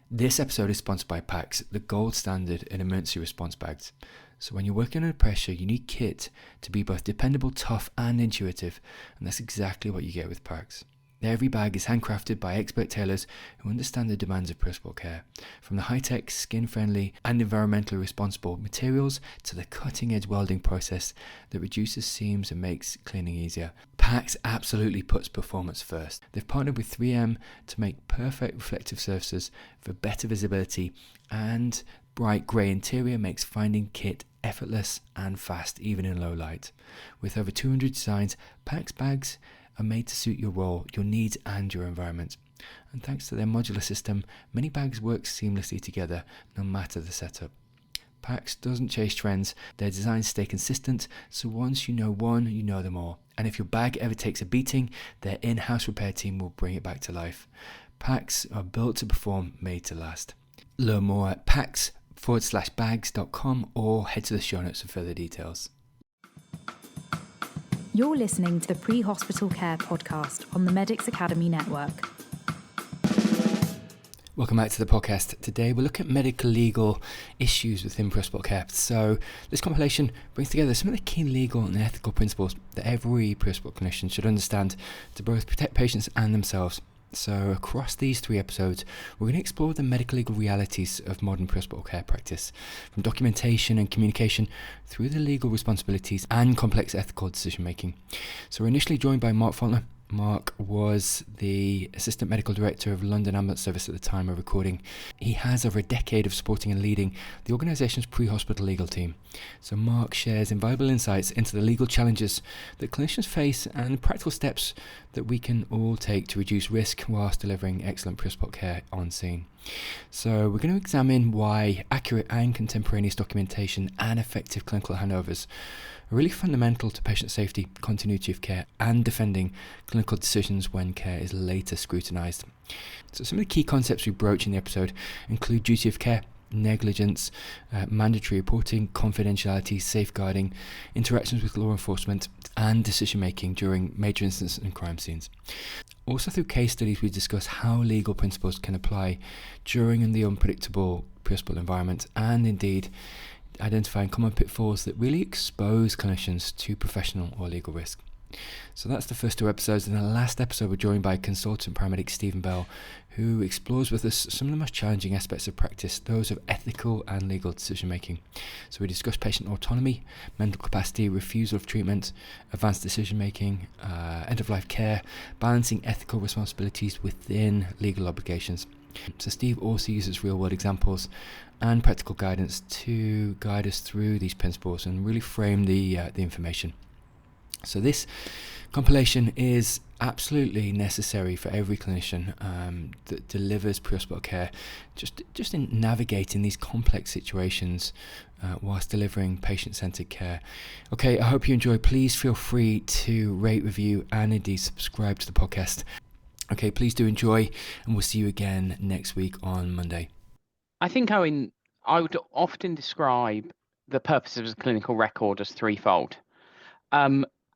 This episode is sponsored by PACS, the gold standard in emergency response bags. So when you're working under pressure, you need kit to be both dependable, tough and intuitive, and that's exactly what you get with PACS. Every bag is handcrafted by expert tailors who understand the demands of post-op care, from the high-tech, skin-friendly and environmentally responsible materials to the cutting-edge welding process that reduces seams and makes cleaning easier. PACS absolutely puts performance first. They've partnered with 3M to make perfect reflective surfaces for better visibility, and bright grey interior makes finding kit effortless and fast even in low light. With over 200 designs, PACS bags are made to suit your role, your needs and your environment. And thanks to their modular system, many bags work seamlessly together no matter the setup. PACS doesn't chase trends, their designs stay consistent, so once you know one, you know them all. And if your bag ever takes a beating, their in-house repair team will bring it back to life. PACS are built to perform, made to last. Learn more at pacs.bags.com or head to the show notes for further details. You're listening to the Pre-Hospital Care podcast on the Medics Academy Network. Welcome back to the podcast. Today we're looking at medical-legal issues within pre-hospital care. So this compilation brings together some of the key legal and ethical principles that every pre-hospital clinician should understand to both protect patients and themselves. So across these 3 episodes, we're going to explore the medico-legal realities of modern pre-hospital care practice, from documentation and communication through the legal responsibilities and complex ethical decision-making. So we're initially joined by Mark Faulkner. Mark was the Assistant Medical Director of London Ambulance Service at the time of recording. He has over a decade of supporting and leading the organisation's pre-hospital legal team. So Mark shares invaluable insights into the legal challenges that clinicians face and practical steps that we can all take to reduce risk whilst delivering excellent pre-hospital care on scene. So we're going to examine why accurate and contemporaneous documentation and effective clinical handovers are really fundamental to patient safety, continuity of care, and defending clinical decisions when care is later scrutinised. So some of the key concepts we broach in the episode include duty of care, negligence, mandatory reporting, confidentiality, safeguarding, interactions with law enforcement, and decision making during major incidents and crime scenes. Also through case studies we discuss how legal principles can apply during in the unpredictable pre-hospital environment, and indeed identifying common pitfalls that really expose clinicians to professional or legal risk. So that's the first 2 episodes. In the last episode, we're joined by consultant paramedic Stephen Bell, who explores with us some of the most challenging aspects of practice, those of ethical and legal decision making. So we discuss patient autonomy, mental capacity, refusal of treatment, advanced decision making, end of life care, balancing ethical responsibilities within legal obligations. So Steve also uses real world examples and practical guidance to guide us through these principles and really frame the information. So this compilation is absolutely necessary for every clinician that delivers pre-hospital care, just in navigating these complex situations whilst delivering patient-centered care. Okay, I hope you enjoy. Please feel free to rate, review, and indeed subscribe to the podcast. Okay, please do enjoy, and we'll see you again next week on Monday. I think, Owen, I would often describe the purpose of a clinical record as threefold.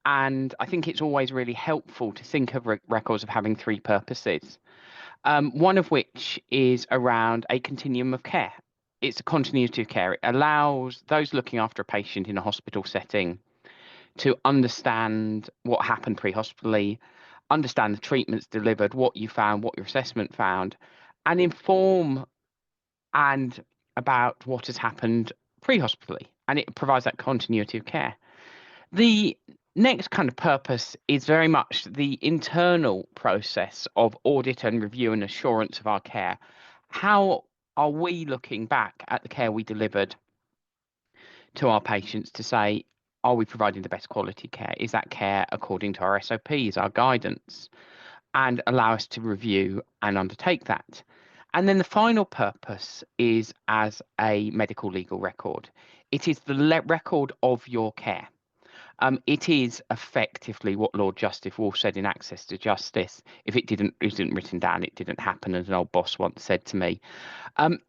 And I think it's always really helpful to think of records of having 3 purposes. One of which is around a continuum of care. It's a continuity of care. It allows those looking after a patient in a hospital setting to understand what happened pre-hospitally, understand the treatments delivered, what you found, what your assessment found, and inform and about what has happened pre-hospitally. And it provides that continuity of care. The next kind of purpose is very much the internal process of audit and review and assurance of our care. How are we looking back at the care we delivered to our patients to say, are we providing the best quality care? Is that care according to our SOPs, our guidance? And allow us to review and undertake that. And then the final purpose is as a medical legal record. It is the record of your care. It is effectively what Lord Justice Wolfe said in Access to Justice. If it isn't written down, it didn't happen, as an old boss once said to me. And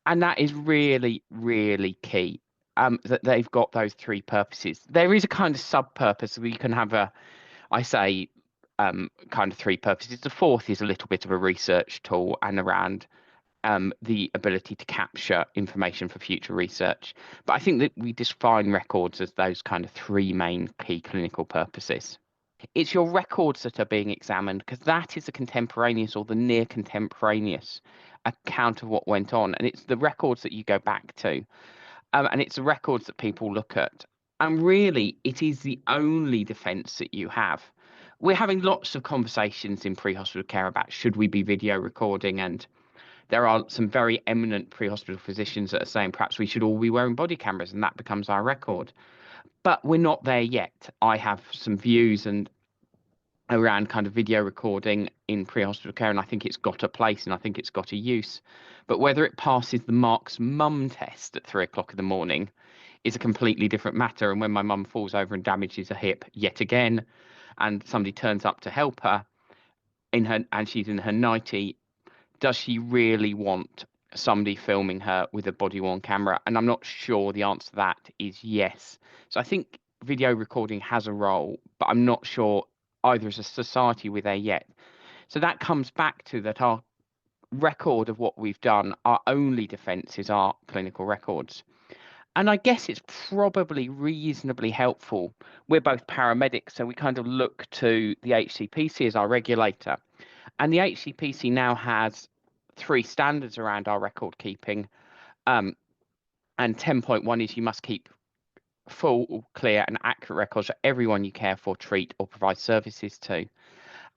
that is really, really key, that they've got those 3 purposes. There is a kind of sub-purpose where you can have kind of 3 purposes. The 4th is a little bit of a research tool and around the ability to capture information for future research. But I think that we define records as those kind of three main key clinical purposes. It's your records that are being examined, because that is the contemporaneous or the near contemporaneous account of what went on. And it's the records that you go back to. And it's the records that people look at. And really, it is the only defence that you have. We're having lots of conversations in pre-hospital care about should we be video recording, and there are some very eminent pre-hospital physicians that are saying perhaps we should all be wearing body cameras and that becomes our record. But we're not there yet. I have some views and around kind of video recording in pre-hospital care, and I think it's got a place and I think it's got a use. But whether it passes the Mark's mum test at 3 o'clock in the morning is a completely different matter. And when my mum falls over and damages a hip yet again, and somebody turns up to help her and she's in her 90, does she really want somebody filming her with a body-worn camera? And I'm not sure the answer to that is yes. So I think video recording has a role, but I'm not sure either as a society we're there yet. So that comes back to that our record of what we've done, our only defence is our clinical records. And I guess it's probably reasonably helpful. We're both paramedics, so we kind of look to the HCPC as our regulator. And the HCPC now has 3 standards around our record keeping. And 10.1 is you must keep full, clear and accurate records for everyone you care for, treat or provide services to.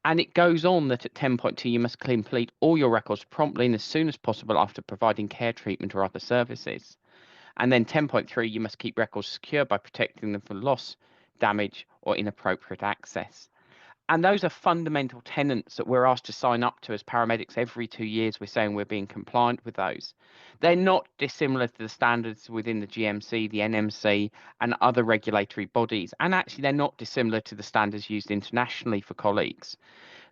And it goes on that at 10.2 you must complete all your records promptly and as soon as possible after providing care, treatment or other services. And then 10.3 you must keep records secure by protecting them from loss, damage or inappropriate access. And those are fundamental tenets that we're asked to sign up to as paramedics. Every 2 years, we're saying we're being compliant with those. They're not dissimilar to the standards within the GMC, the NMC, and other regulatory bodies. And actually, they're not dissimilar to the standards used internationally for colleagues.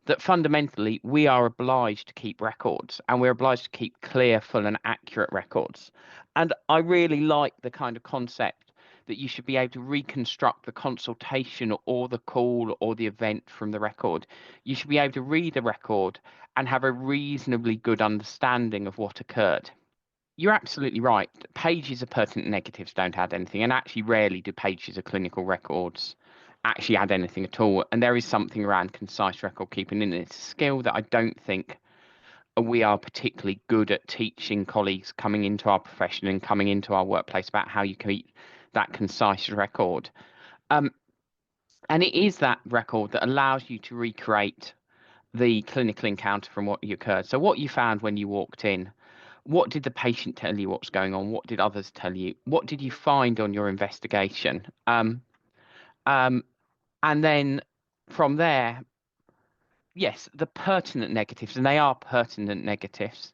That fundamentally, we are obliged to keep records, and we're obliged to keep clear, full, and accurate records. And I really like the kind of concept that you should be able to reconstruct the consultation or the call or the event from the record. You should be able to read a record and have a reasonably good understanding of what occurred. You're absolutely right. Pages of pertinent negatives don't add anything, and actually rarely do pages of clinical records actually add anything at all. And there is something around concise record keeping, and it's a skill that I don't think we are particularly good at teaching colleagues coming into our profession and coming into our workplace about how you keep that concise record. And it is that record that allows you to recreate the clinical encounter from what occurred. So what you found when you walked in, what did the patient tell you what's going on? What did others tell you? What did you find on your investigation? And then from there, yes, the pertinent negatives, and they are pertinent negatives.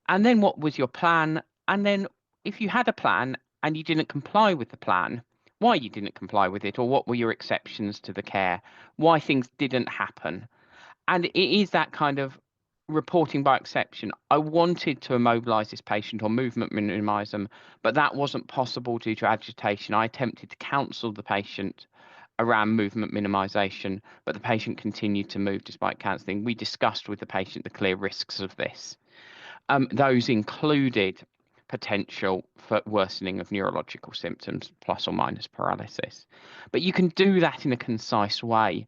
And then what was your plan? And then if you had a plan and you didn't comply with the plan, why you didn't comply with it, or what were your exceptions to the care, why things didn't happen. And it is that kind of reporting by exception. I wanted to immobilise this patient or movement minimise them, but that wasn't possible due to agitation. I attempted to counsel the patient around movement minimisation, but the patient continued to move despite counselling. We discussed with the patient the clear risks of this. Those included potential for worsening of neurological symptoms, plus or minus paralysis. But you can do that in a concise way.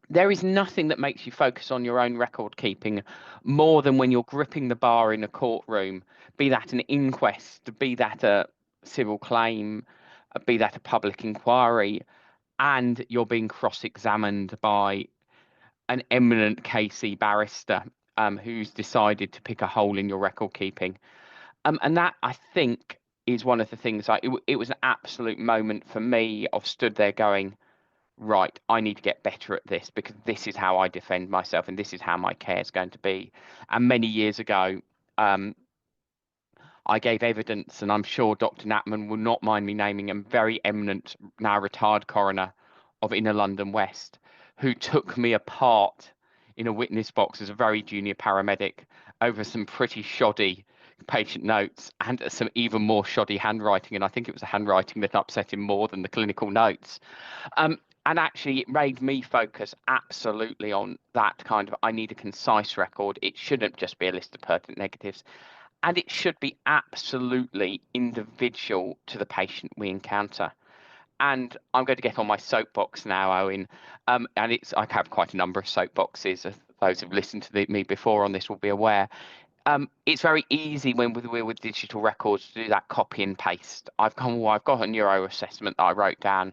There is nothing that makes you focus on your own record keeping more than when you're gripping the bar in a courtroom, be that an inquest, be that a civil claim, be that a public inquiry, and you're being cross-examined by an eminent KC barrister who's decided to pick a hole in your record keeping. And that, I think, is one of the things. It was an absolute moment for me of stood there going, right, I need to get better at this because this is how I defend myself and this is how my care is going to be. And many years ago, I gave evidence, and I'm sure Dr. Natman will not mind me naming a very eminent, now retired coroner of Inner London West, who took me apart in a witness box as a very junior paramedic over some pretty shoddy patient notes and some even more shoddy handwriting. And I think it was the handwriting that upset him more than the clinical notes. And actually, it made me focus absolutely on that kind of, I need a concise record. It shouldn't just be a list of pertinent negatives. And it should be absolutely individual to the patient we encounter. And I'm going to get on my soapbox now, Owen. And I have quite a number of soapboxes. As those who've listened to me before on this will be aware. It's very easy when we're with digital records to do that copy and paste. I've got a neuro assessment that I wrote down.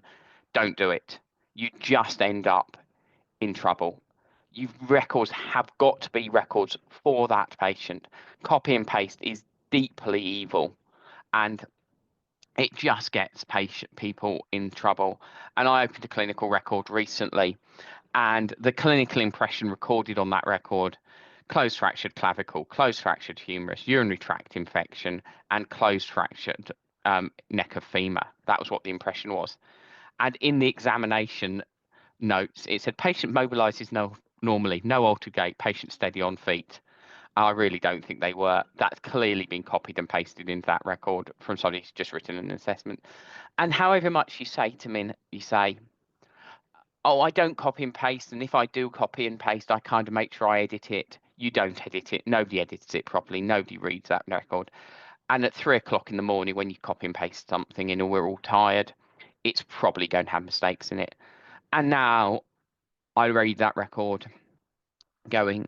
Don't do it. You just end up in trouble. Records have got to be records for that patient. Copy and paste is deeply evil, and it just gets people in trouble. And I opened a clinical record recently, and the clinical impression recorded on that record: closed fractured clavicle, closed fractured humerus, urinary tract infection, and closed fractured neck of femur. That was what the impression was. And in the examination notes, it said patient mobilizes normally, no altered gait, patient steady on feet. I really don't think they were. That's clearly been copied and pasted into that record from somebody who's just written an assessment. And however much you say to me, you say, oh, I don't copy and paste, and if I do copy and paste, I kind of make sure I edit it. You don't edit it. Nobody edits it properly. Nobody reads that record. And at 3 o'clock in the morning, when you copy and paste something in and we're all tired, it's probably going to have mistakes in it. And now I read that record going,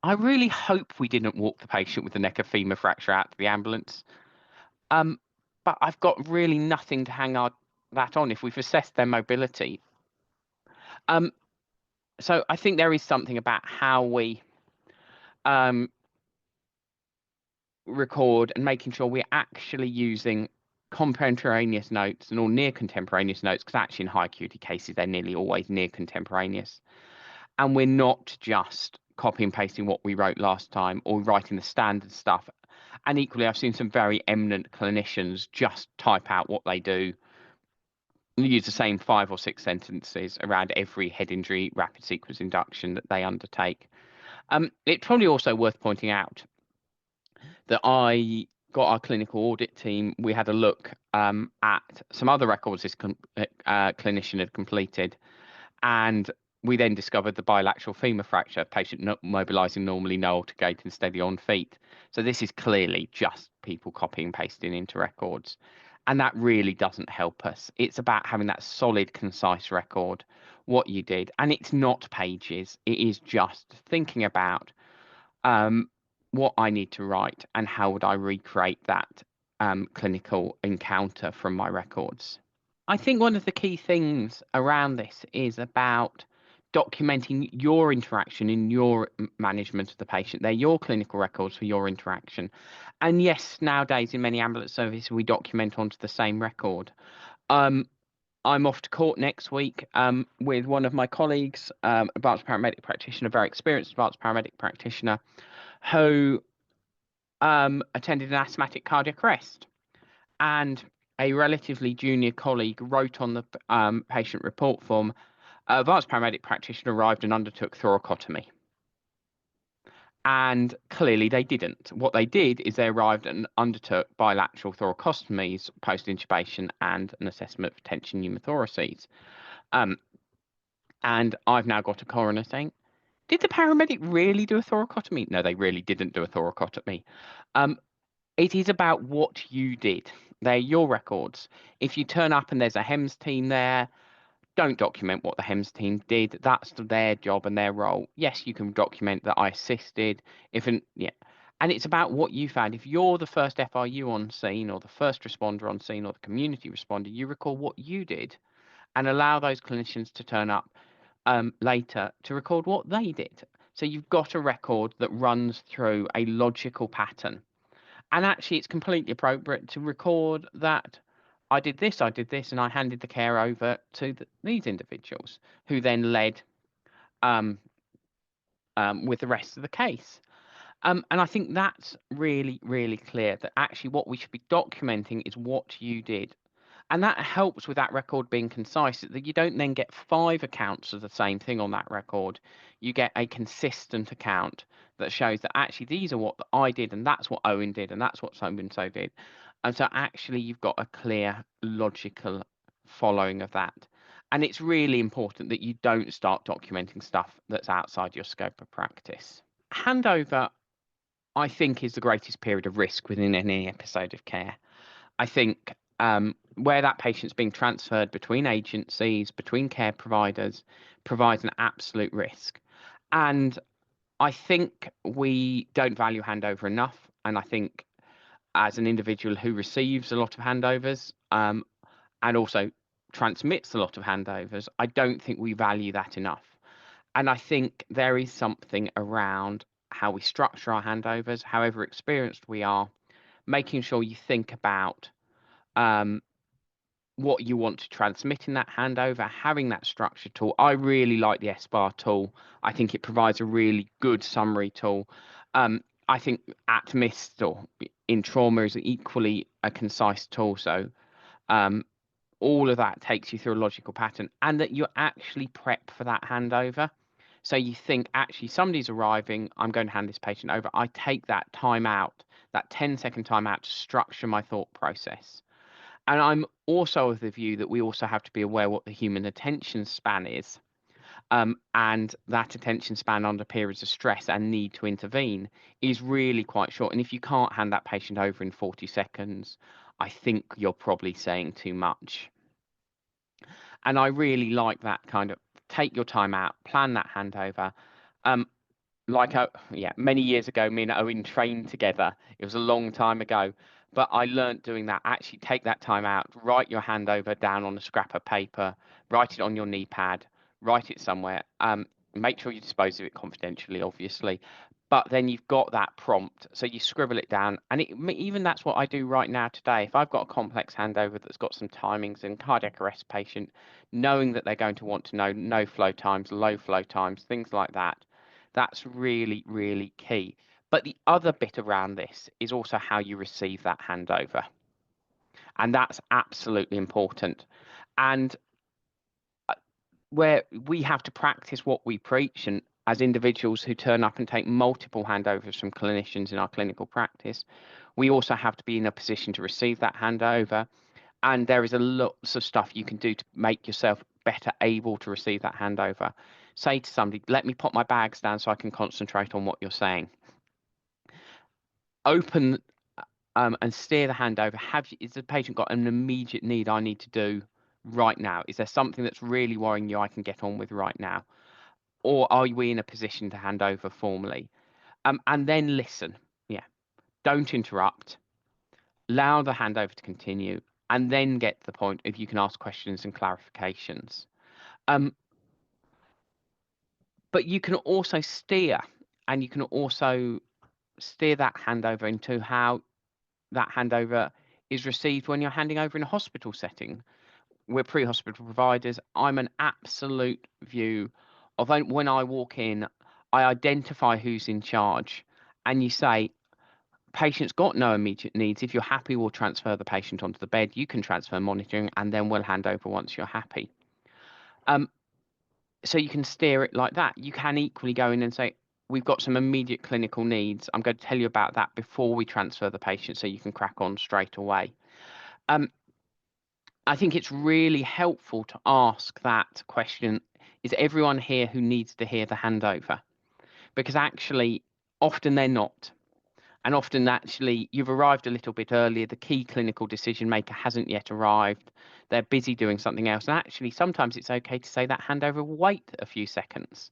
I really hope we didn't walk the patient with the neck of femur fracture out to the ambulance. But I've got really nothing to hang that on if we've assessed their mobility. So I think there is something about how we record and making sure we're actually using contemporaneous notes and all near contemporaneous notes, because actually in high acuity cases, they're nearly always near contemporaneous. And we're not just copy and pasting what we wrote last time or writing the standard stuff. And equally, I've seen some very eminent clinicians just type out what they do, use the same 5 or 6 sentences around every head injury rapid sequence induction that they undertake. It's probably also worth pointing out that I got our clinical audit team. We had a look at some other records this clinician had completed, and we then discovered the bilateral femur fracture, patient mobilizing normally, no altered gait and steady on feet. So this is clearly just people copying and pasting into records. And that really doesn't help us. It's about having that solid, concise record, what you did. And it's not pages. It is just thinking about what I need to write and how would I recreate that clinical encounter from my records. I think one of the key things around this is about documenting your interaction in your management of the patient. They're your clinical records for your interaction. And yes, nowadays in many ambulance services, we document onto the same record. I'm off to court next week with one of my colleagues, advanced paramedic practitioner, very experienced advanced paramedic practitioner, who attended an asthmatic cardiac arrest. And a relatively junior colleague wrote on the patient report form, advanced paramedic practitioner arrived and undertook thoracotomy. And clearly they didn't. What they did is they arrived and undertook bilateral thoracostomies, post-intubation, and an assessment for tension pneumothoraces. And I've now got a coroner saying, did the paramedic really do a thoracotomy? No, they really didn't do a thoracotomy. It is about what you did. They're your records. If you turn up and there's a HEMS team there, don't document what the HEMS team did. That's their job and their role. Yes, you can document that I assisted. And it's about what you found. If you're the first FRU on scene or the first responder on scene or the community responder, you record what you did and allow those clinicians to turn up later to record what they did. So you've got a record that runs through a logical pattern. And actually, it's completely appropriate to record that I did this, and I handed the care over to these individuals who then led with the rest of the case. And I think that's really, really clear that actually what we should be documenting is what you did. And that helps with that record being concise, that you don't then get 5 accounts of the same thing on that record. You get a consistent account that shows that actually these are what I did, and that's what Owen did, and that's what so and so did. And so actually you've got a clear, logical following of that. And it's really important that you don't start documenting stuff that's outside your scope of practice. Handover, I think, is the greatest period of risk within any episode of care. I think where that patient's being transferred between agencies, between care providers, provides an absolute risk. And I think we don't value handover enough. And I think as an individual who receives a lot of handovers and also transmits a lot of handovers, I don't think we value that enough. And I think there is something around how we structure our handovers, however experienced we are, making sure you think about um, what you want to transmit in that handover, having that structure tool. I really like the SBAR tool. I think it provides a really good summary tool. I think ATMIST or in trauma is equally a concise tool. So um, all of that takes you through a logical pattern, and that you're actually prep for that handover. So you think, actually, somebody's arriving, I'm going to hand this patient over. I take that time out, that 10-second time out to structure my thought process. And I'm also of the view that we also have to be aware what the human attention span is. And that attention span under periods of stress and need to intervene is really quite short. And if you can't hand that patient over in 40 seconds, I think you're probably saying too much. And I really like that kind of take your time out, plan that handover. Um, many years ago, me and Owen trained together. It was a long time ago, but I learnt doing that. Actually, take that time out, write your handover down on a scrap of paper, write it on your knee pad, write it somewhere. Make sure you dispose of it confidentially, obviously. But then you've got that prompt, so you scribble it down, and even that's what I do right now today. If I've got a complex handover that's got some timings and cardiac arrest patient, knowing that they're going to want to know no flow times, low flow times, things like that, that's really, really key. But the other bit around this is also how you receive that handover. And that's absolutely important. And where we have to practice what we preach, and as individuals who turn up and take multiple handovers from clinicians in our clinical practice, we also have to be in a position to receive that handover. And there is a lots of stuff you can do to make yourself better able to receive that handover. Say to somebody, let me put my bags down so I can concentrate on what you're saying. Open and steer the handover. Is the patient got an immediate need I need to do right now? Is there something that's really worrying you I can get on with right now? Or are we in a position to hand over formally? And then listen. Yeah. Don't interrupt. Allow the handover to continue, and then get to the point if you can ask questions and clarifications. Um, but you can also steer, and you can also steer that handover into how that handover is received when you're handing over in a hospital setting. We're pre-hospital providers. I'm an absolute view of when I walk in, I identify who's in charge, and you say, patient's got no immediate needs. If you're happy, we'll transfer the patient onto the bed. You can transfer monitoring, and then we'll hand over once you're happy. So you can steer it like that. You can equally go in and say, we've got some immediate clinical needs. I'm going to tell you about that before we transfer the patient so you can crack on straight away. I think it's really helpful to ask that question, is everyone here who needs to hear the handover? Because actually, often they're not. And often, actually, you've arrived a little bit earlier. The key clinical decision maker hasn't yet arrived. They're busy doing something else. And actually, sometimes it's okay to say that handover will wait a few seconds.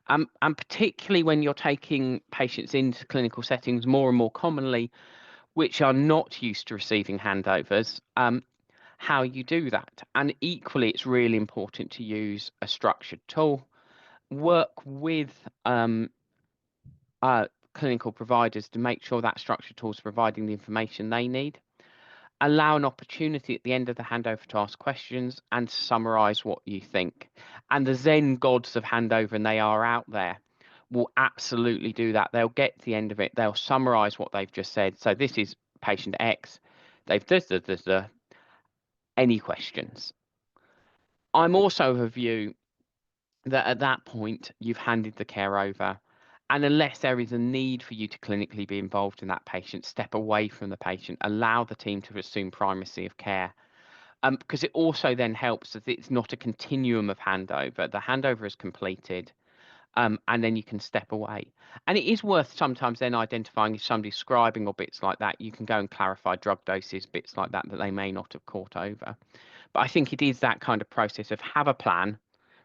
And particularly when you're taking patients into clinical settings more and more commonly, which are not used to receiving handovers, how you do that. And equally, it's really important to use a structured tool, work with clinical providers to make sure that structured tool is providing the information they need, allow an opportunity at the end of the handover to ask questions and to summarize what you think. And the Zen gods of handover, and they are out there, will absolutely do that. They'll get to the end of it, they'll summarize what they've just said. So this is patient X, they've any questions? I'm also of a view that at that point you've handed the care over, and unless there is a need for you to clinically be involved in that patient, step away from the patient, allow the team to assume primacy of care. because it also then helps that it's not a continuum of handover. The handover is completed, and then you can step away. And it is worth sometimes then identifying if somebody's scribing or bits like that, you can go and clarify drug doses, bits like that they may not have caught over. But I think it is that kind of process of have a plan,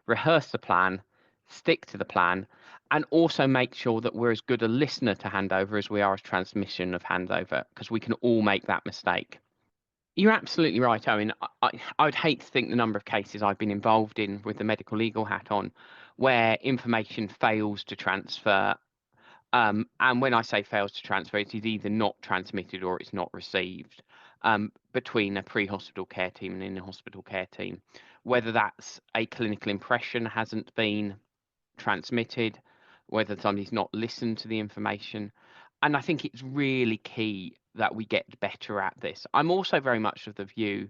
rehearse the plan, stick to the plan, and also make sure that we're as good a listener to handover as we are as transmission of handover, because we can all make that mistake. You're absolutely right, Owen. I would hate to think the number of cases I've been involved in with the medical legal hat on where information fails to transfer. And when I say fails to transfer, it is either not transmitted or it's not received between a pre-hospital care team and an in-hospital care team. Whether that's a clinical impression hasn't been transmitted, whether somebody's not listened to the information. And I think it's really key that we get better at this. I'm also very much of the view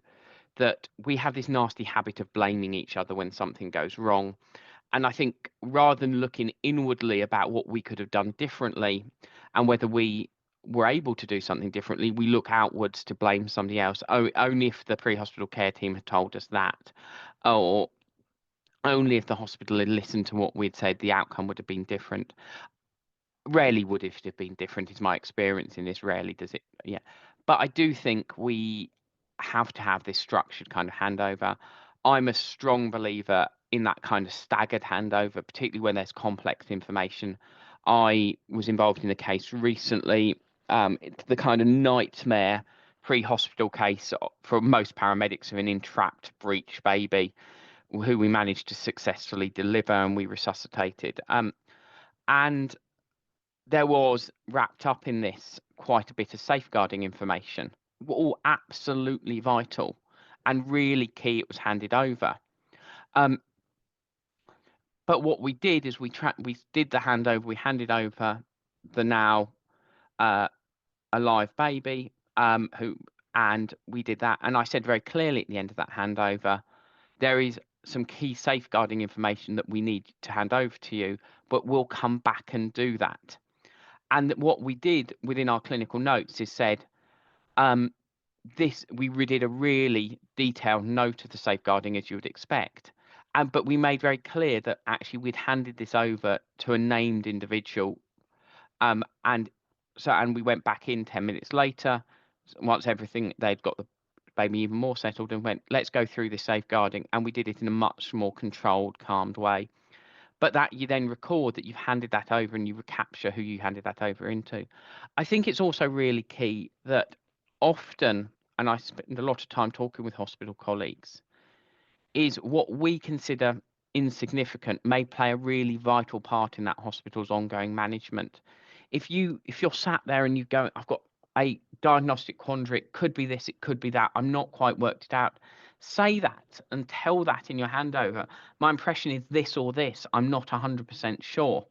that we have this nasty habit of blaming each other when something goes wrong. And I think rather than looking inwardly about what we could have done differently and whether we were able to do something differently, we look outwards to blame somebody else. Oh, only if the pre-hospital care team had told us that, or only if the hospital had listened to what we'd said, the outcome would have been different. Rarely would it have been different, is my experience in this. Rarely does it. Yeah. But I do think we have to have this structured kind of handover. I'm a strong believer in that kind of staggered handover, particularly when there's complex information. I was involved in a case recently, it's the kind of nightmare pre-hospital case for most paramedics of an entrapped breech baby who we managed to successfully deliver and we resuscitated. And there was wrapped up in this quite a bit of safeguarding information, all absolutely vital and really key. It was handed over. Um, but what we did is we did the handover. We handed over the now alive baby, and we did that. And I said very clearly at the end of that handover, there is some key safeguarding information that we need to hand over to you, but we'll come back and do that. And what we did within our clinical notes is said, we did a really detailed note of the safeguarding as you would expect. But we made very clear that actually we'd handed this over to a named individual. And we went back in 10 minutes later, once they'd got the baby even more settled, and went, let's go through this safeguarding. And we did it in a much more controlled, calmed way. But that you then record that you've handed that over and you recapture who you handed that over into. I think it's also really key that often, and I spend a lot of time talking with hospital colleagues, is what we consider insignificant may play a really vital part in that hospital's ongoing management. If you're sat there and you go, I've got a diagnostic quandary, it could be this, it could be that, I'm not quite worked it out. Say that and tell that in your handover. My impression is this or this, I'm not 100% sure.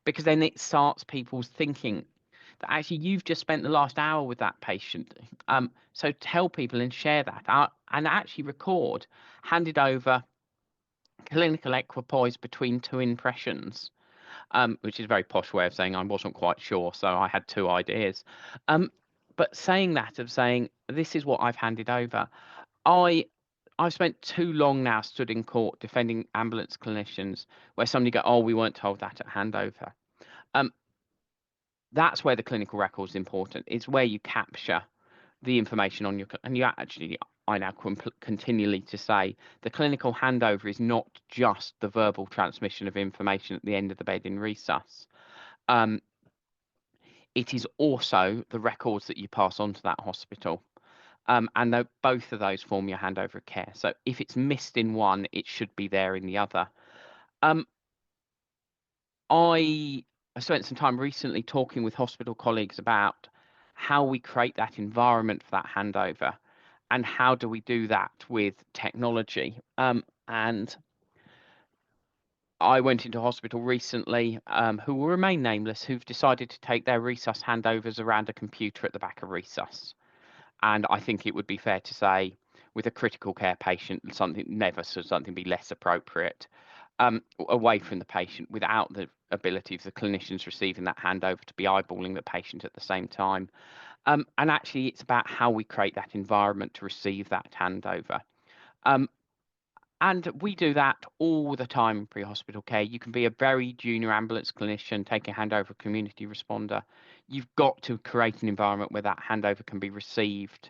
Because then it starts people's thinking that actually you've just spent the last hour with that patient. So tell people and share that and actually record, handed over, clinical equipoise between two impressions, which is a very posh way of saying I wasn't quite sure, so I had two ideas. But saying that, of saying this is what I've handed over, I've spent too long now stood in court defending ambulance clinicians where somebody go, oh, we weren't told that at handover. That's where the clinical record is important. It's where you capture the information on and you actually, I now continually to say the clinical handover is not just the verbal transmission of information at the end of the bed in resus. It is also the records that you pass on to that hospital. And both of those form your handover of care. So if it's missed in one, it should be there in the other. I spent some time recently talking with hospital colleagues about how we create that environment for that handover and how do we do that with technology. And I went into hospital recently, who will remain nameless, who've decided to take their resus handovers around a computer at the back of resus. And I think it would be fair to say, with a critical care patient, never should something be less appropriate. Away from the patient, without the ability of the clinicians receiving that handover to be eyeballing the patient at the same time. And actually, it's about how we create that environment to receive that handover. And we do that all the time in pre-hospital care. You can be a very junior ambulance clinician taking a handover community responder. You've got to create an environment where that handover can be received,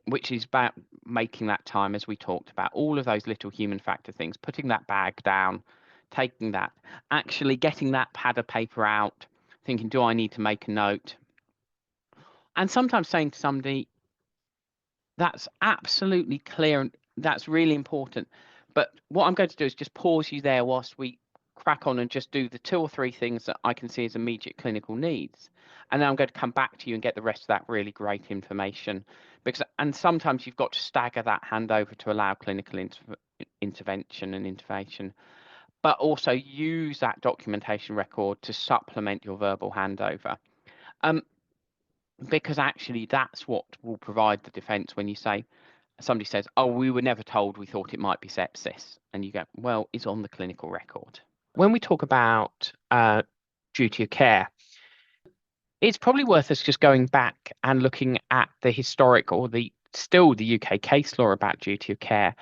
which is about making that time, as we talked about, all of those little human factor things, putting that bag down, taking that, actually getting that pad of paper out, thinking, do I need to make a note? And sometimes saying to somebody, that's absolutely clear and that's really important. But what I'm going to do is just pause you there whilst we crack on and just do the 2 or 3 things that I can see as immediate clinical needs. And then I'm going to come back to you and get the rest of that really great information. And sometimes you've got to stagger that handover to allow clinical intervention and intervention, but also use that documentation record to supplement your verbal handover. Because actually that's what will provide the defence when somebody says, oh, we were never told, we thought it might be sepsis. And you go, well, it's on the clinical record. When we talk about duty of care, it's probably worth us just going back and looking at the historic or the UK case law about duty of care,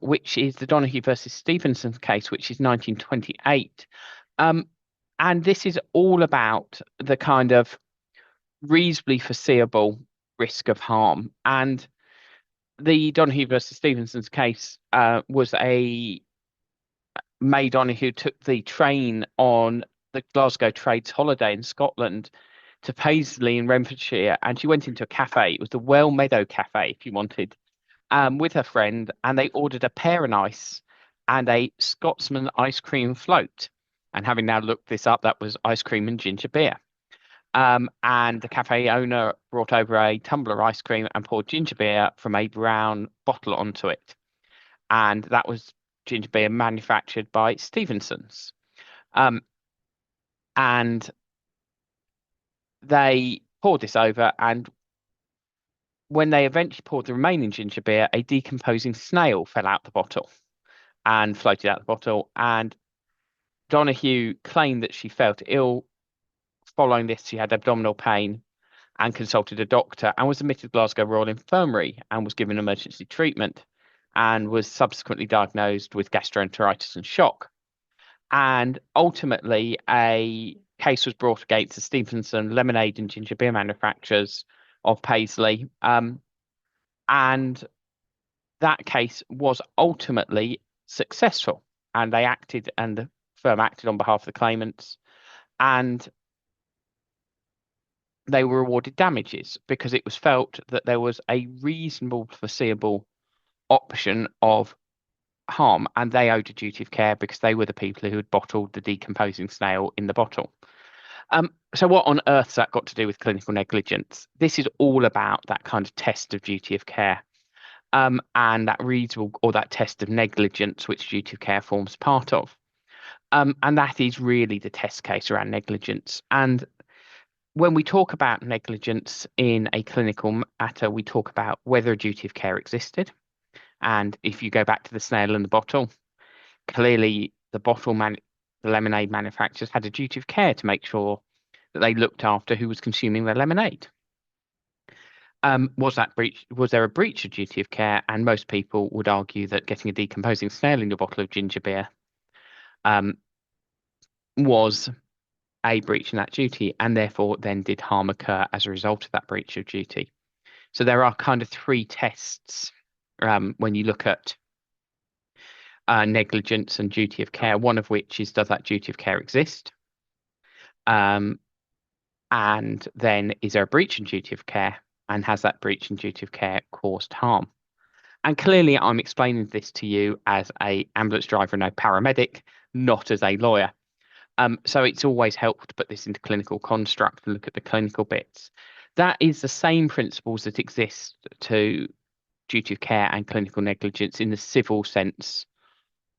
which is the Donoghue versus Stevenson case, which is 1928. And this is all about the kind of reasonably foreseeable risk of harm. And the Donoghue versus Stevenson's case was May Donoghue took the train on the Glasgow Trades holiday in Scotland to Paisley in Renfrewshire, and she went into a cafe. It was the Well Meadow Cafe, if you wanted, with her friend, and they ordered a pear and ice and a Scotsman ice cream float. And having now looked this up, that was ice cream and ginger beer. And the cafe owner brought over a tumbler of ice cream and poured ginger beer from a brown bottle onto it. And that was ginger beer manufactured by Stevenson's. And they poured this over, and when they eventually poured the remaining ginger beer, a decomposing snail fell out the bottle and floated out the bottle. And Donoghue claimed that she felt ill. Following this, she had abdominal pain and consulted a doctor and was admitted to Glasgow Royal Infirmary and was given emergency treatment and was subsequently diagnosed with gastroenteritis and shock. And ultimately, a case was brought against the Stevenson lemonade and ginger beer manufacturers of Paisley. And that case was ultimately successful. And the firm acted on behalf of the claimants. And they were awarded damages because it was felt that there was a reasonable, foreseeable option of harm, and they owed a duty of care because they were the people who had bottled the decomposing snail in the bottle. So what on earth has that got to do with clinical negligence? This is all about that kind of test of duty of care, and that reasonable or that test of negligence, which duty of care forms part of. And that is really the test case around negligence. And when we talk about negligence in a clinical matter, we talk about whether a duty of care existed. And if you go back to the snail in the bottle, clearly the lemonade manufacturers had a duty of care to make sure that they looked after who was consuming their lemonade. Was there a breach of duty of care? And most people would argue that getting a decomposing snail in your bottle of ginger beer was a breach in that duty, and therefore then did harm occur as a result of that breach of duty. So there are kind of 3 tests when you look at negligence and duty of care, one of which is, does that duty of care exist? And then, is there a breach in duty of care? And has that breach in duty of care caused harm? And clearly I'm explaining this to you as an ambulance driver and a paramedic, not as a lawyer. So it's always helpful to put this into clinical construct and look at the clinical bits. That is the same principles that exist to duty of care and clinical negligence in the civil sense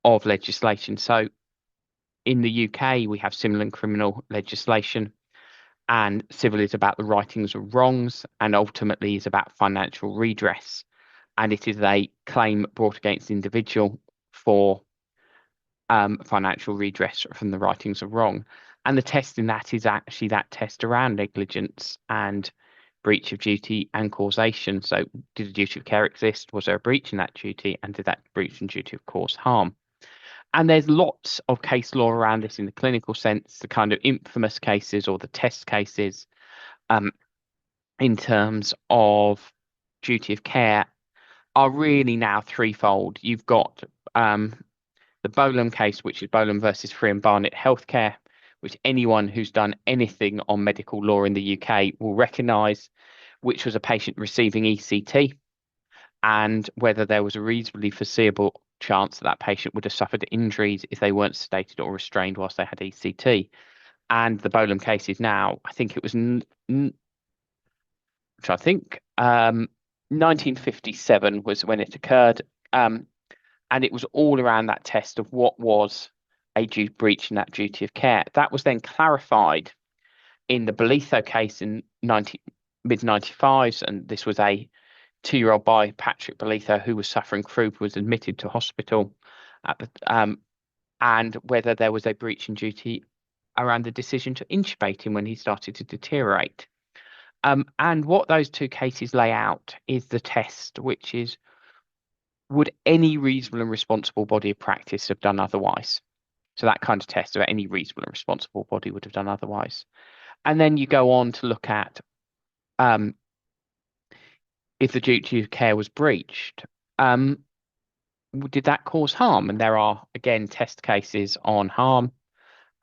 of legislation. So in the UK, we have civil and criminal legislation, and civil is about the rightings of wrongs and ultimately is about financial redress. And it is a claim brought against the individual for financial redress from the rightings of wrong. And the test in that is actually that test around negligence and breach of duty and causation. So did a duty of care exist? Was there a breach in that duty? And did that breach in duty of cause harm? And there's lots of case law around this in the clinical sense, the kind of infamous cases or the test cases in terms of duty of care are really now threefold. You've got the Bolam case, which is Bolam versus Free and Barnet Healthcare, which anyone who's done anything on medical law in the UK will recognise, which was a patient receiving ECT, and whether there was a reasonably foreseeable chance that that patient would have suffered injuries if they weren't sedated or restrained whilst they had ECT. And the Bolam case is now, I think it was, which I think 1957 was when it occurred. And it was all around that test of what was a breach in that duty of care. That was then clarified in the Bolitho case in mid-95s, and this was a 2-year-old boy, Patrick Bolitho, who was suffering croup, was admitted to hospital at the, and whether there was a breach in duty around the decision to intubate him when he started to deteriorate. And what those two cases lay out is the test, which is, would any reasonable and responsible body of practice have done otherwise? So that kind of test of any reasonable and responsible body would have done otherwise. And then you go on to look at if the duty of care was breached, did that cause harm? And there are, again, test cases on harm,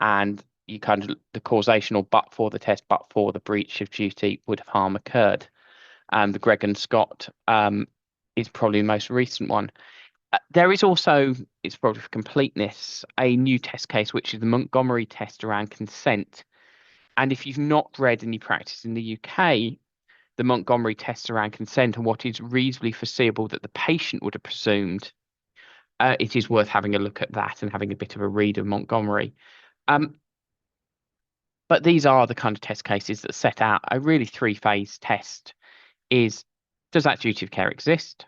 and you kind of the causational but for the test, but for the breach of duty would have harm occurred. The Gregg and Scott is probably the most recent one. There is also, it's probably for completeness, a new test case, which is the Montgomery test around consent. And if you've not read any practice in the UK, the Montgomery test around consent and what is reasonably foreseeable that the patient would have presumed, it is worth having a look at that and having a bit of a read of Montgomery. But these are the kind of test cases that set out a really 3-phase test. Is, does that duty of care exist?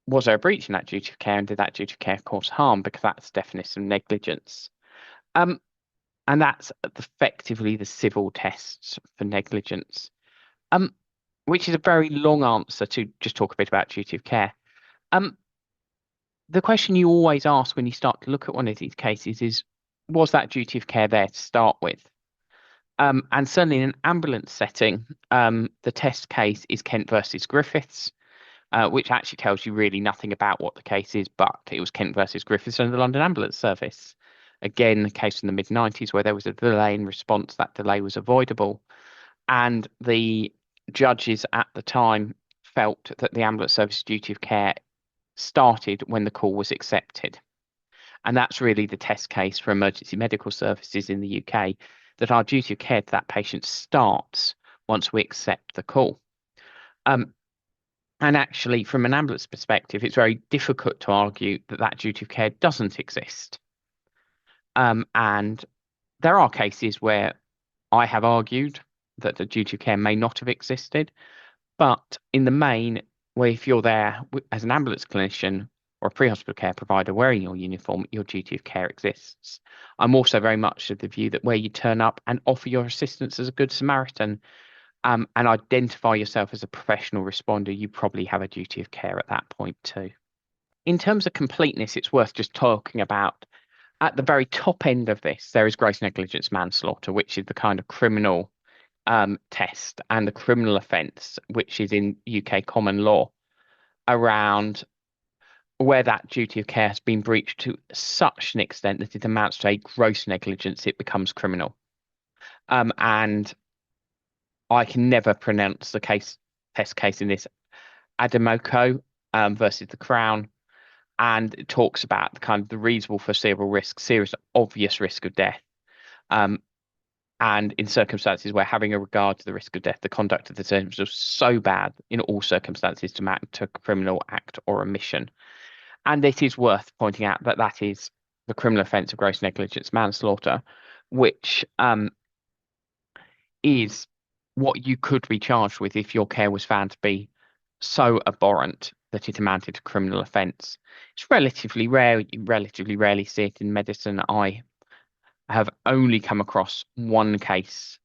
Was there a breach in that duty of care, and did that duty of care cause harm? Because that's the definition of negligence. And that's effectively the civil tests for negligence, which is a very long answer to just talk a bit about duty of care. The question you always ask when you start to look at one of these cases is, was that duty of care there to start with? And certainly in an ambulance setting, the test case is Kent versus Griffiths, which actually tells you really nothing about what the case is, but it was Kent versus Griffiths and the London Ambulance Service. Again, the case in the mid-90s where there was a delay in response, that delay was avoidable. And the judges at the time felt that the ambulance service duty of care started when the call was accepted. And that's really the test case for emergency medical services in the UK, that our duty of care to that patient starts once we accept the call. And actually, from an ambulance perspective, it's very difficult to argue that that duty of care doesn't exist. And there are cases where I have argued that the duty of care may not have existed. But in the main, where if you're there as an ambulance clinician or a pre-hospital care provider wearing your uniform, your duty of care exists. I'm also very much of the view that where you turn up and offer your assistance as a good Samaritan, and identify yourself as a professional responder, you probably have a duty of care at that point too. In terms of completeness, it's worth just talking about, at the very top end of this, there is gross negligence manslaughter, which is the kind of criminal test and the criminal offence, which is in UK common law, around where that duty of care has been breached to such an extent that it amounts to a gross negligence, it becomes criminal. And I can never pronounce the test case in this, Adamoko versus the Crown, and it talks about the kind of the reasonable foreseeable risk, serious obvious risk of death, and in circumstances where having a regard to the risk of death, the conduct of the sentence was so bad in all circumstances to amount to criminal act or omission. And it is worth pointing out that that is the criminal offence of gross negligence manslaughter, which is what you could be charged with if your care was found to be so abhorrent that it amounted to criminal offence. It's relatively rare. You relatively rarely see it in medicine. I have only come across one case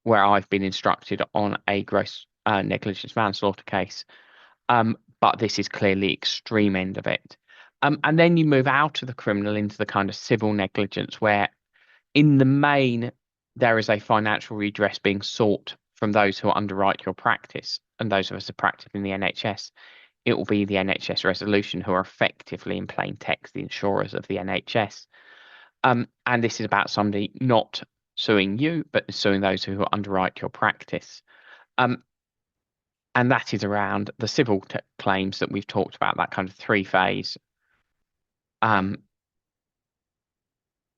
where I've been instructed on a gross negligence manslaughter case. But this is clearly extreme end of it. And then you move out of the criminal into the kind of civil negligence, where in the main there is a financial redress being sought from those who underwrite your practice, and those of us who practice in the NHS. It will be the NHS resolution who are effectively, in plain text, the insurers of the NHS. And this is about somebody not suing you, but suing those who underwrite your practice. And that is around the civil claims that we've talked about, that kind of three-phase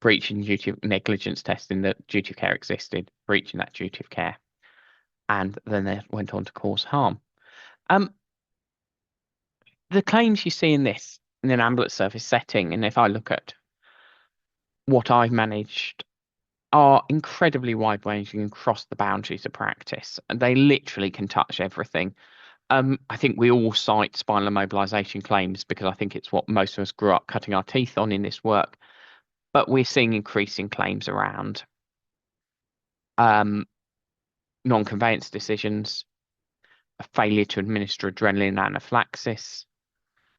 breaching duty of negligence, testing that duty of care existed, breaching that duty of care, and then they went on to cause harm. The claims you see in an ambulance service setting, and if I look at what I've managed, are incredibly wide-ranging and cross the boundaries of practice, and they literally can touch everything. I think we all cite spinal immobilization claims because I think it's what most of us grew up cutting our teeth on in this work. But we're seeing increasing claims around non-conveyance decisions, a failure to administer adrenaline anaphylaxis.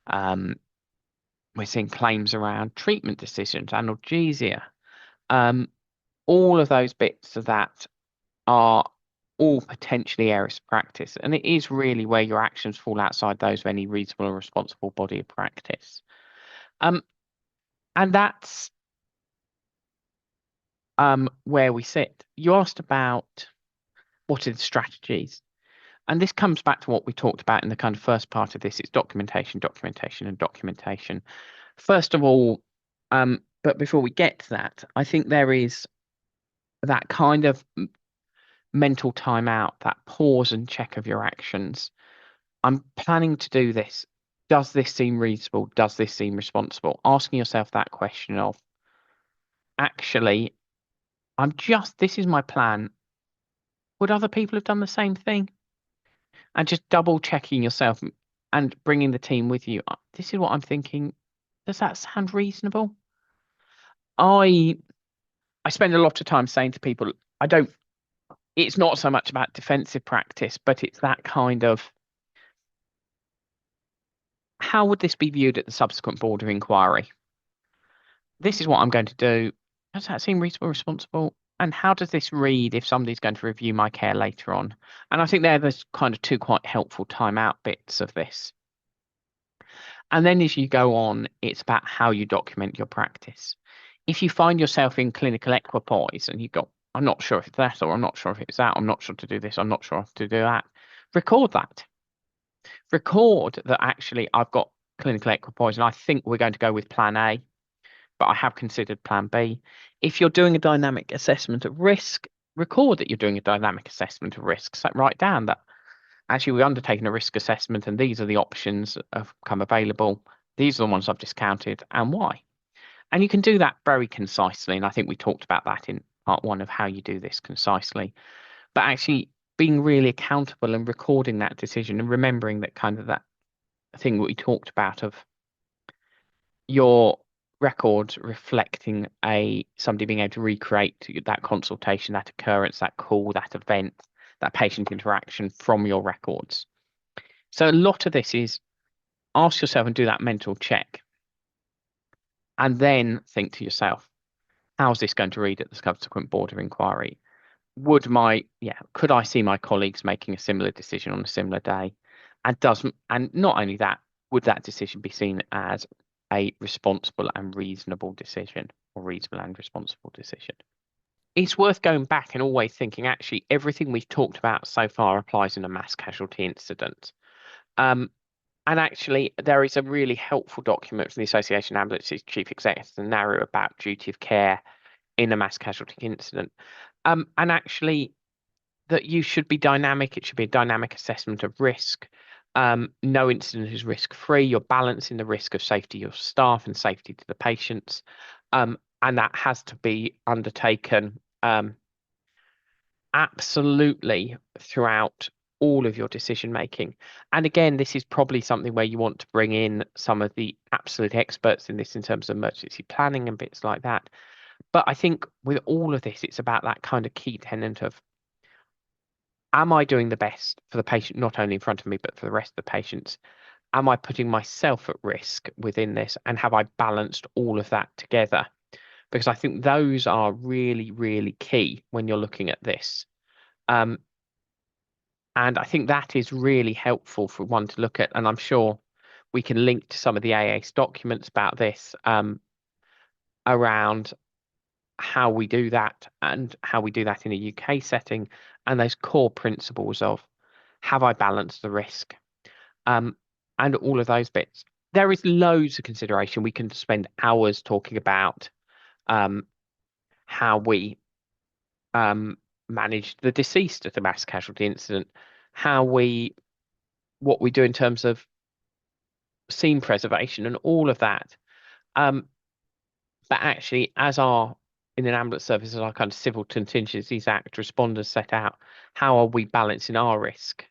We're seeing claims around treatment decisions, analgesia. All of those bits of that are all potentially areas of practice, and it is really where your actions fall outside those of any reasonable or responsible body of practice. And that's where we sit. You asked about what are the strategies, and this comes back to what we talked about in the kind of first part of this. It's documentation, documentation, and documentation. First of all, but before we get to that, I think there is that kind of mental timeout, that pause and check of your actions. I'm planning to do this. Does this seem reasonable? Does this seem responsible? Asking yourself that question of, actually, this is my plan. Would other people have done the same thing? And just double checking yourself and bringing the team with you. This is what I'm thinking. Does that sound reasonable? I spend a lot of time saying to people, it's not so much about defensive practice, but it's that kind of, how would this be viewed at the subsequent board of inquiry? This is what I'm going to do. Does that seem reasonable, responsible? And how does this read if somebody's going to review my care later on? And I think there's kind of two quite helpful timeout bits of this. And then as you go on, it's about how you document your practice. If you find yourself in clinical equipoise and you've got, I'm not sure if it's that, or I'm not sure if it's that, I'm not sure to do this, I'm not sure to do that, record that. Record that actually I've got clinical equipoise and I think we're going to go with plan A, but I have considered plan B. If you're doing a dynamic assessment of risk, record that you're doing a dynamic assessment of risk. So write down that actually we've undertaken a risk assessment and these are the options that have come available. These are the ones I've discounted and why. And you can do that very concisely. And I think we talked about that in part one of how you do this concisely. But actually being really accountable and recording that decision and remembering that kind of that thing that we talked about of your records reflecting somebody being able to recreate that consultation, that occurrence, that call, that event, that patient interaction from your records. So a lot of this is ask yourself and do that mental check. And then think to yourself, how's this going to read at the subsequent board of inquiry? Could I see my colleagues making a similar decision on a similar day? And not only that, would that decision be seen as a responsible and reasonable decision, or reasonable and responsible decision? It's worth going back and always thinking, actually, everything we've talked about so far applies in a mass casualty incident. And actually, there is a really helpful document from the Association of Ambulances Chief Executives and narrow about duty of care in a mass casualty incident. And actually, that you should be dynamic. It should be a dynamic assessment of risk. No incident is risk-free. You're balancing the risk of safety to your staff and safety to the patients. And that has to be undertaken absolutely throughout all of your decision making. And again, this is probably something where you want to bring in some of the absolute experts in this in terms of emergency planning and bits like that. But I think with all of this, it's about that kind of key tenet of am I doing the best for the patient, not only in front of me, but for the rest of the patients? Am I putting myself at risk within this? And have I balanced all of that together? Because I think those are really, really key when you're looking at this. And I think that is really helpful for one to look at. And I'm sure we can link to some of the AA's documents about this around how we do that and how we do that in a UK setting, and those core principles of have I balanced the risk, and all of those bits. There is loads of consideration. We can spend hours talking about how we manage the deceased at a mass casualty incident, what we do in terms of scene preservation and all of that. But actually, in an ambulance service, as our kind of Civil Contingencies Act responders set out, how are we balancing our risk?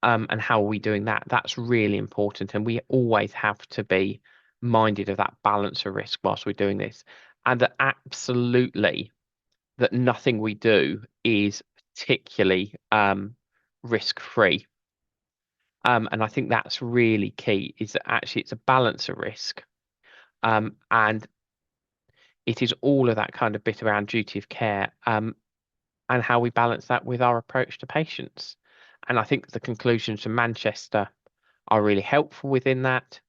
And how are we doing that? That's really important. And we always have to be minded of that balance of risk whilst we're doing this. And that absolutely that nothing we do is particularly risk-free. And I think that's really key, is that actually it's a balance of risk. And it is all of that kind of bit around duty of care and how we balance that with our approach to patients. And I think the conclusions from Manchester are really helpful within that.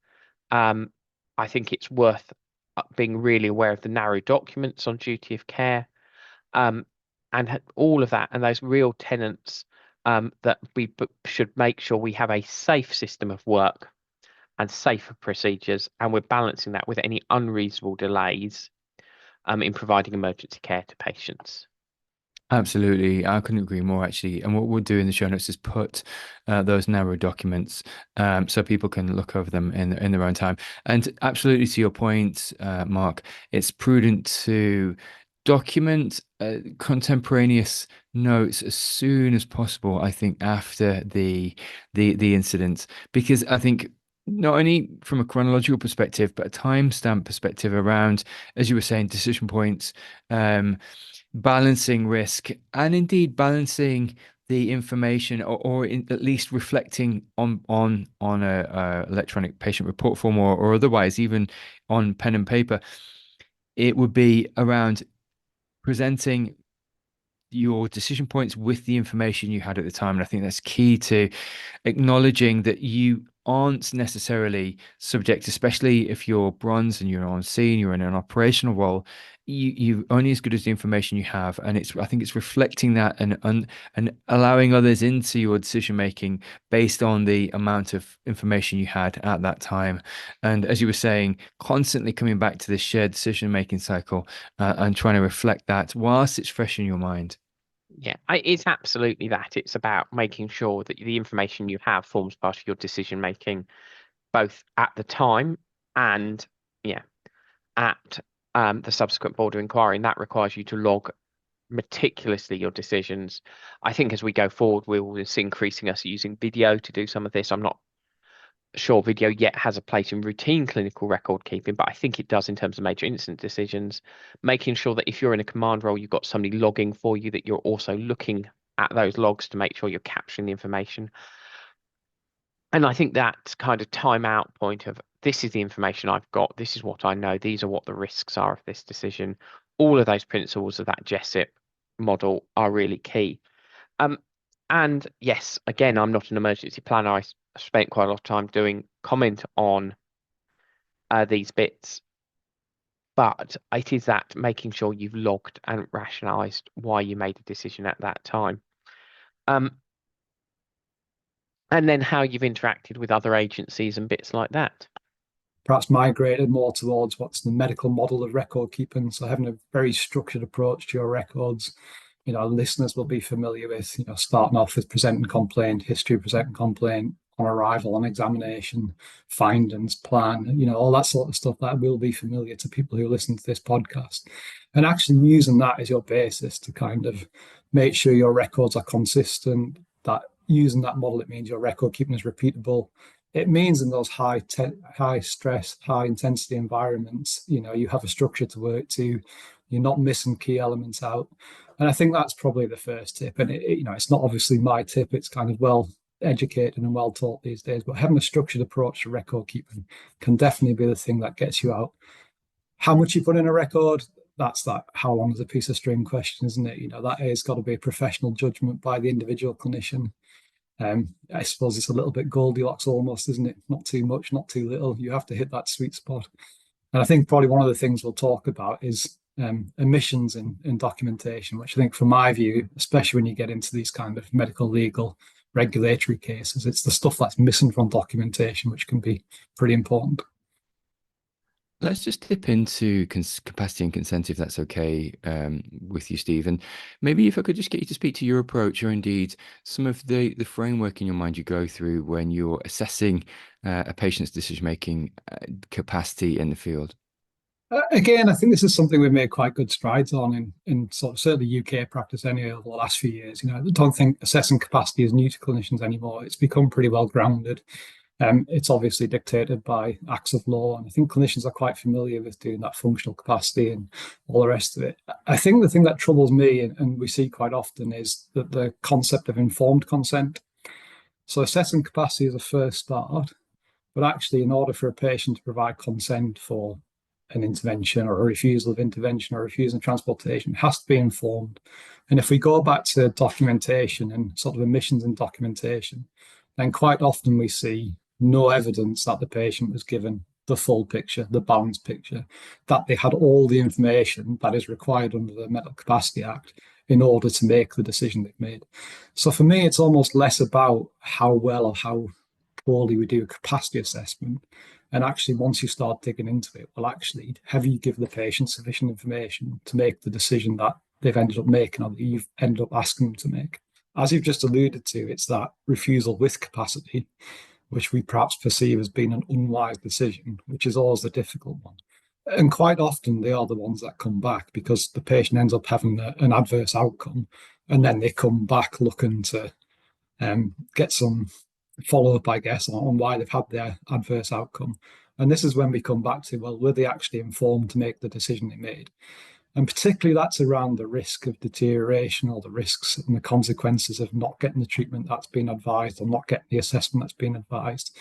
I think it's worth being really aware of the narrow documents on duty of care and all of that, and those real tenets that we should make sure we have a safe system of work and safer procedures, and we're balancing that with any unreasonable delays in providing emergency care to patients. Absolutely, I couldn't agree more actually. And what we'll do in the show notes is put those narrow documents so people can look over them in their own time. And absolutely to your point, Mark, it's prudent to document contemporaneous notes as soon as possible. I think after the incident, because I think not only from a chronological perspective, but a timestamp perspective around, as you were saying, decision points. Balancing risk and indeed balancing the information or at least reflecting on a electronic patient report form or otherwise even on pen and paper. It would be around presenting your decision points with the information you had at the time. And I think that's key to acknowledging that you aren't necessarily subject, especially if you're bronze and you're on scene, you're in an operational role. You only as good as the information you have, and I think it's reflecting that and allowing others into your decision making based on the amount of information you had at that time. And as you were saying, constantly coming back to this shared decision making cycle and trying to reflect that whilst it's fresh in your mind. Yeah, it's absolutely that. It's about making sure that the information you have forms part of your decision making, both at the time and at the subsequent board of inquiry. And that requires you to log meticulously your decisions. I think as we go forward, we will see increasing us using video to do some of this. I'm not sure video yet has a place in routine clinical record keeping, but I think it does in terms of major incident decisions, making sure that if you're in a command role, you've got somebody logging for you, that you're also looking at those logs to make sure you're capturing the information. And I think that kind of timeout point of this is the information I've got, this is what I know, these are what the risks are of this decision. All of those principles of that JESIP model are really key. And yes, again, I'm not an emergency planner. I spent quite a lot of time doing comment on these bits, but it is that making sure you've logged and rationalized why you made a decision at that time. And then how you've interacted with other agencies and bits like that. Perhaps migrated more towards what's the medical model of record keeping. So having a very structured approach to your records. Listeners will be familiar with, starting off with present and complaint, history of present and complaint, on arrival, on examination, findings, plan, all that sort of stuff that will be familiar to people who listen to this podcast. And actually using that as your basis to kind of make sure your records are consistent, that using that model, it means your record keeping is repeatable. it means in those high stress, high intensity environments, you have a structure to work to. You're not missing key elements out, and I think that's probably the first tip. And it's not obviously my tip; it's kind of well educated and well taught these days. But having a structured approach to record keeping can definitely be the thing that gets you out. How much you put in a record, that's that how long is a piece of string question, isn't it? That has got to be a professional judgment by the individual clinician. I suppose it's a little bit Goldilocks almost, isn't it? Not too much, not too little. You have to hit that sweet spot. And I think probably one of the things we'll talk about is omissions in documentation, which I think from my view, especially when you get into these kind of medical legal regulatory cases, it's the stuff that's missing from documentation, which can be pretty important. Let's just dip into capacity and consent, if that's okay with you, Steve. And maybe if I could just get you to speak to your approach, or indeed some of the framework in your mind you go through when you're assessing a patient's decision-making capacity in the field. Again, I think this is something we've made quite good strides on in sort of certainly UK practice anyway over the last few years. I don't think assessing capacity is new to clinicians anymore. It's become pretty well grounded. It's obviously dictated by acts of law, and I think clinicians are quite familiar with doing that functional capacity and all the rest of it. I think the thing that troubles me, and we see quite often, is that the concept of informed consent. So assessing capacity is a first start, but actually in order for a patient to provide consent for an intervention or a refusal of intervention or refusal of transportation, it has to be informed. And if we go back to documentation and sort of omissions in documentation, then quite often we see no evidence that the patient was given the full picture, the balanced picture, that they had all the information that is required under the Medical Capacity Act in order to make the decision they've made. So for me, it's almost less about how well or how poorly we do a capacity assessment. And actually, once you start digging into it, well, actually, have you given the patient sufficient information to make the decision that they've ended up making or that you've ended up asking them to make? As you've just alluded to, it's that refusal with capacity, which we perhaps perceive as being an unwise decision, which is always the difficult one. And quite often they are the ones that come back because the patient ends up having an adverse outcome, and then they come back looking to get some follow-up, I guess, on why they've had their adverse outcome. And this is when we come back to, well, were they actually informed to make the decision they made? And particularly that's around the risk of deterioration or the risks and the consequences of not getting the treatment that's been advised or not getting the assessment that's been advised.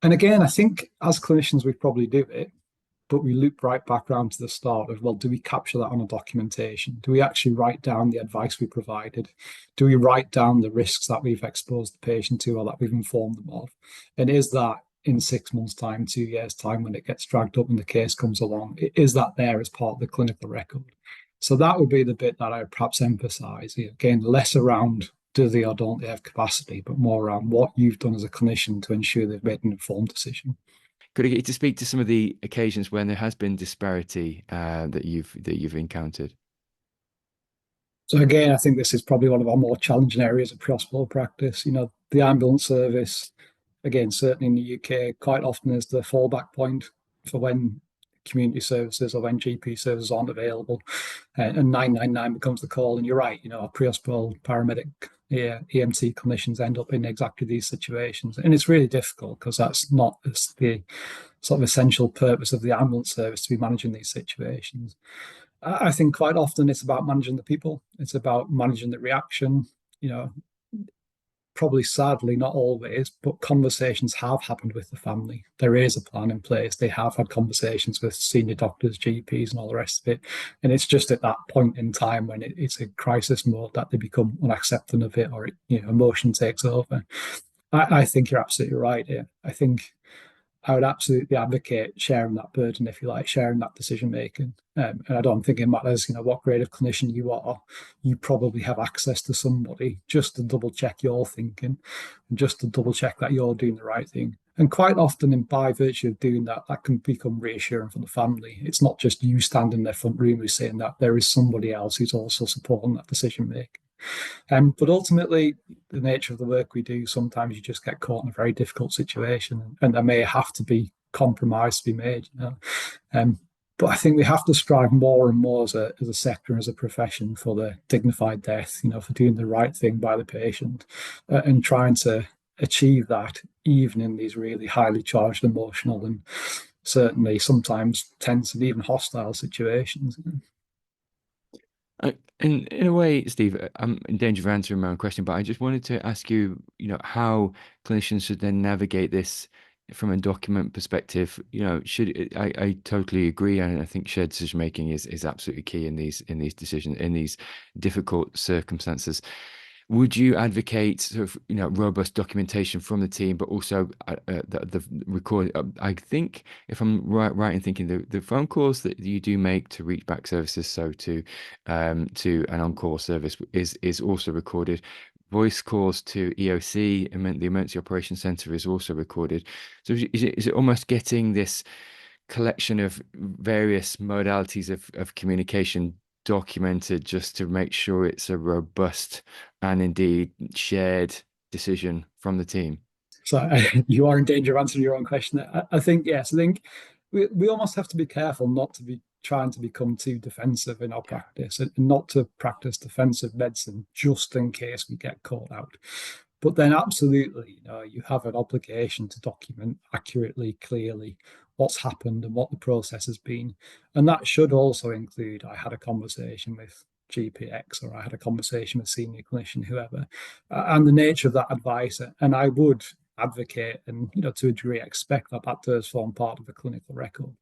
And again, I think as clinicians, we probably do it, but we loop right back around to the start of, well, do we capture that on a documentation? Do we actually write down the advice we provided? Do we write down the risks that we've exposed the patient to or that we've informed them of? And is that in 6 months' time, 2 years' time, when it gets dragged up and the case comes along, is that there as part of the clinical record? So that would be the bit that I would perhaps emphasize. Again, less around do they or don't they have capacity, but more around what you've done as a clinician to ensure they've made an informed decision. Could I get you to speak to some of the occasions when there has been disparity that you've encountered? So again, I think this is probably one of our more challenging areas of pre-hospital practice. The ambulance service, again, certainly in the UK, quite often is the fallback point for when community services or when GP services aren't available, and 999 becomes the call. And you're right, our pre-hospital paramedic, EMT clinicians end up in exactly these situations. And it's really difficult because that's not the sort of essential purpose of the ambulance service to be managing these situations. I think quite often it's about managing the people. It's about managing the reaction, probably sadly not always, but conversations have happened with the family. There is a plan in place. They have had conversations with senior doctors, GPs, and all the rest of it. And it's just at that point in time when it's a crisis mode that they become unaccepting of it, or emotion takes over. I think you're absolutely right here. I think I would absolutely advocate sharing that burden, if you like, sharing that decision making. And I don't think it matters, what grade of clinician you are. You probably have access to somebody just to double check you're thinking, and just to double check that you're doing the right thing. And quite often, by virtue of doing that, that can become reassuring for the family. It's not just you standing in their front room who's saying that, there is somebody else who's also supporting that decision making. But ultimately, the nature of the work we do, sometimes you just get caught in a very difficult situation, and there may have to be compromise to be made. But I think we have to strive more and more as a sector, as a profession, for the dignified death, for doing the right thing by the patient, and trying to achieve that even in these really highly charged emotional and certainly sometimes tense and even hostile situations. In a way, Steve, I'm in danger of answering my own question, but I just wanted to ask you, how clinicians should then navigate this from a document perspective. I totally agree, and I think shared decision making is absolutely key in these decisions, in these difficult circumstances. Would you advocate sort of robust documentation from the team, but also the record? I think if I'm right in thinking the phone calls that you do make to reach back services, so to an on-call service is also recorded. Voice calls to EOC, the Emergency Operations Centre, is also recorded. So is it almost getting this collection of various modalities of communication documented just to make sure it's a robust and indeed shared decision from the team? So you are in danger of answering your own question. I think, yes, I think we almost have to be careful not to be trying to become too defensive in our practice and not to practice defensive medicine just in case we get caught out. But then absolutely, you have an obligation to document accurately, clearly what's happened and what the process has been. And that should also include, I had a conversation with GPX or I had a conversation with senior clinician, whoever, and the nature of that advice. And I would advocate and, to a degree, expect that that does form part of the clinical record.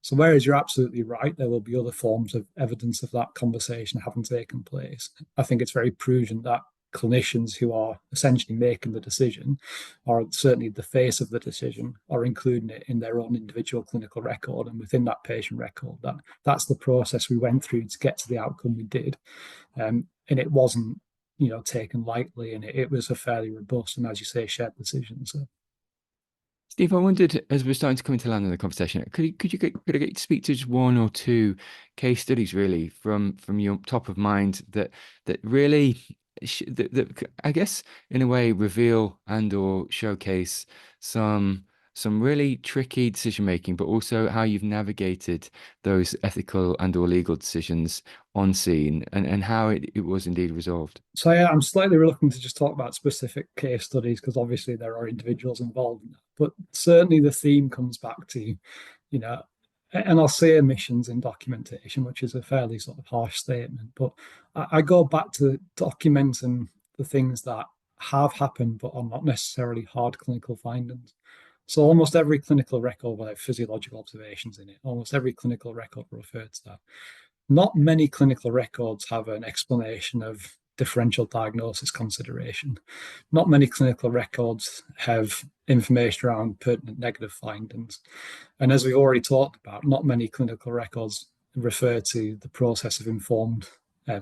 So whereas you're absolutely right, there will be other forms of evidence of that conversation having taken place. I think it's very prudent that clinicians who are essentially making the decision, or certainly the face of the decision, are including it in their own individual clinical record and within that patient record. That's the process we went through to get to the outcome we did. And it wasn't, taken lightly, and it was a fairly robust and, as you say, shared decision. So. Steve, I wondered, as we're starting to come into land in the conversation, could you get to speak to just one or two case studies, really, from your top of mind that really that I guess in a way reveal and or showcase some really tricky decision making, but also how you've navigated those ethical and or legal decisions on scene and how it was indeed resolved? So yeah, I'm slightly reluctant to just talk about specific case studies because obviously there are individuals involved in that. But certainly the theme comes back to, and I'll say omissions in documentation, which is a fairly sort of harsh statement. But I go back to documenting the things that have happened but are not necessarily hard clinical findings. So almost every clinical record will have physiological observations in it. Almost every clinical record referred to that. Not many clinical records have an explanation of differential diagnosis consideration. Not many clinical records have information around pertinent negative findings. And as we've already talked about, not many clinical records refer to the process of informed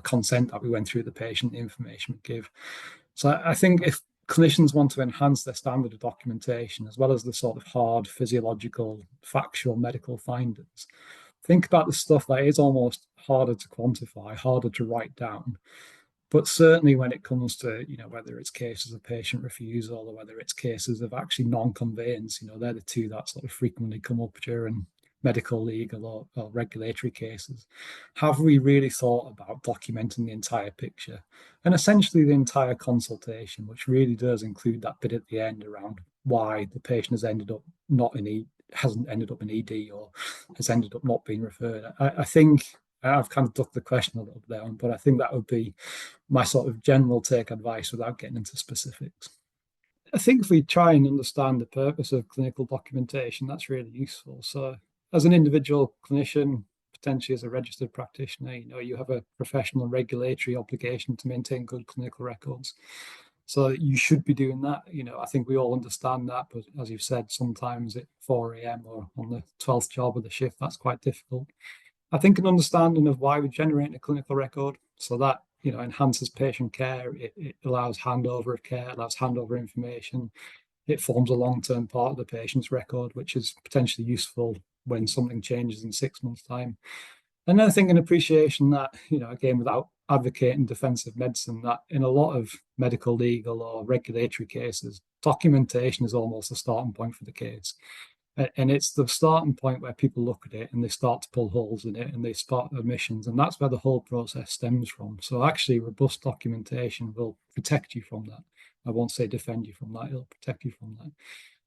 consent that we went through the patient, the information we give. So I think if clinicians want to enhance their standard of documentation, as well as the sort of hard physiological, factual medical findings, think about the stuff that is almost harder to quantify, harder to write down. But certainly when it comes to, whether it's cases of patient refusal or whether it's cases of actually non-conveyance, they're the two that sort of frequently come up during medical, legal or regulatory cases. Have we really thought about documenting the entire picture and essentially the entire consultation, which really does include that bit at the end around why the patient has ended up hasn't ended up in ED or has ended up not being referred? I think I've kind of ducked the question a little bit there, but I think that would be my sort of general take advice without getting into specifics. I think if we try and understand the purpose of clinical documentation, that's really useful. So as an individual clinician, potentially as a registered practitioner, you have a professional and regulatory obligation to maintain good clinical records. So you should be doing that. I think we all understand that, but as you've said, sometimes at 4 a.m. or on the 12th job of the shift, that's quite difficult. I think an understanding of why we generate a clinical record, so that enhances patient care, it allows handover of care, allows handover information. It forms a long-term part of the patient's record, which is potentially useful when something changes in 6 months' time. And then I think an appreciation that, again, without advocating defensive medicine, that in a lot of medical, legal or regulatory cases, documentation is almost a starting point for the case. And it's the starting point where people look at it and they start to pull holes in it and they spot omissions. And that's where the whole process stems from. So actually, robust documentation will protect you from that. I won't say defend you from that, it'll protect you from that.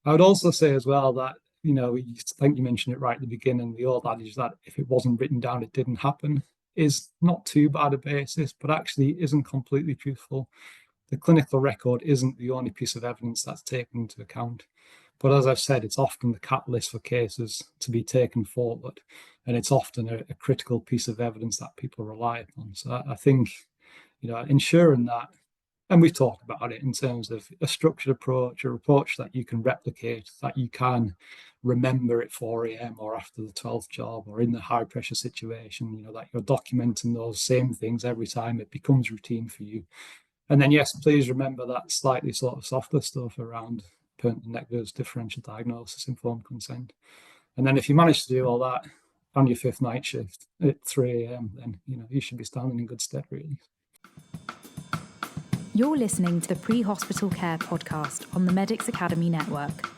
I would also say as well that, I think you mentioned it right at the beginning, the old adage that if it wasn't written down, it didn't happen, is not too bad a basis, but actually isn't completely truthful. The clinical record isn't the only piece of evidence that's taken into account. But as I've said, it's often the catalyst for cases to be taken forward. And it's often a critical piece of evidence that people rely upon. So I think, ensuring that, and we've talked about it in terms of a structured approach, a approach that you can replicate, that you can remember at 4 a.m. or after the 12th job or in the high pressure situation, that you're documenting those same things every time it becomes routine for you. And then, yes, please remember that slightly sort of softer stuff around permanent negatives, differential diagnosis, informed consent. And then if you manage to do all that on your 5th night shift at 3 a.m., then, you should be standing in good stead, really. You're listening to the Pre-Hospital Care podcast on the Medics Academy Network.